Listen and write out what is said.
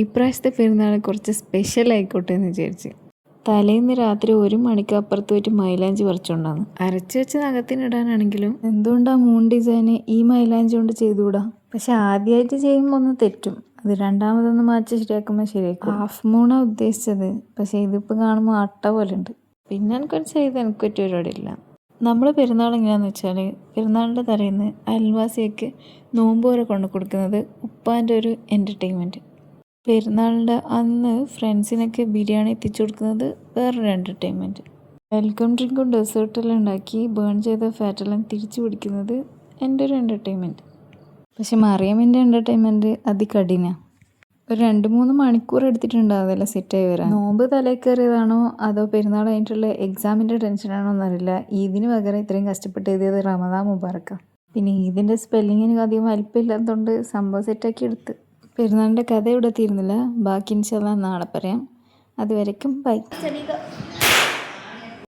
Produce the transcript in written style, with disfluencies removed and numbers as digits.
ഇപ്രാവശ്യത്തെ പെരുന്നാൾ കുറച്ച് സ്പെഷ്യൽ ആയിക്കോട്ടെ എന്ന് വിചാരിച്ച് തലേന്ന് രാത്രി 1 മണിക്ക് അപ്പുറത്ത് പോയിട്ട് മൈലാഞ്ചി പറിച്ചുകൊണ്ടാണ്. അരച്ച് വെച്ച് നഖത്തിനിടാനാണെങ്കിലും എന്തുകൊണ്ടാ മൂൺ ഡിസൈന് ഈ മൈലാഞ്ചി കൊണ്ട് ചെയ്തുകൂടാ? പക്ഷെ ആദ്യമായിട്ട് ചെയ്യുമ്പോൾ ഒന്ന് തെറ്റും, അത് രണ്ടാമതൊന്ന് മാറ്റി ശരിയാക്കുമ്പോൾ ശരിയാക്കും. ഹാഫ് മൂണാണ് ഉദ്ദേശിച്ചത്, പക്ഷേ ഇതിപ്പോൾ കാണുമ്പോൾ അട്ട പോലെ ഉണ്ട്. പിന്നെ എനിക്കൊരു ചെയ്ത് എനിക്ക് പറ്റിയ പരിപാടിയില്ല. നമ്മൾ പെരുന്നാൾ എങ്ങനെയാണെന്ന് വെച്ചാൽ പെരുന്നാളിൻ്റെ തലേന്ന് അയൽവാസിയൊക്കെ നോമ്പ് വരെ കൊണ്ടു കൊടുക്കുന്നത് ഉപ്പാൻ്റെ ഒരു എൻ്റർടൈൻമെൻറ്റ്. പെരുന്നാളിൻ്റെ അന്ന് ഫ്രണ്ട്സിനൊക്കെ ബിരിയാണി എത്തിച്ചു കൊടുക്കുന്നത് വേറൊരു എൻ്റർടൈൻമെൻറ്റ്. വെൽക്കം ഡ്രിങ്കും ഡെസേർട്ടെല്ലാം ഉണ്ടാക്കി ബേൺ ചെയ്ത ഫാറ്റെല്ലാം തിരിച്ചു പിടിക്കുന്നത് എൻ്റെ ഒരു എൻ്റർടൈൻമെൻറ്റ്. പക്ഷെ മറിയമ്മിൻ്റെ എൻ്റർടൈൻമെൻറ്റ് അതികഠിന. ഒരു 2-3 മണിക്കൂർ എടുത്തിട്ടുണ്ട് അതെല്ലാം സെറ്റായി വരാൻ. നോമ്പ് തലയിൽ കയറിയതാണോ അതോ പെരുന്നാൾ കഴിഞ്ഞിട്ടുള്ള എക്സാമിൻ്റെ ടെൻഷനാണോ എന്നറിയില്ല, ഈദിന് പകരം ഇത്രയും കഷ്ടപ്പെട്ട് എഴുതിയത് റമദാൻ മുബാറക്കാണ്. പിന്നെ ഈദിൻ്റെ സ്പെല്ലിങ്ങിന് അധികം വലിപ്പമില്ലാത്തതുകൊണ്ട് സംഭവം സെറ്റാക്കി എടുത്ത്. പെരുന്നാളിൻ്റെ കഥ ഇവിടെ തീരുന്നില്ല, ബാക്കി ഇൻഷാല്ലാ നാളെ പറയാം. അതുവരയ്ക്കും ബൈ.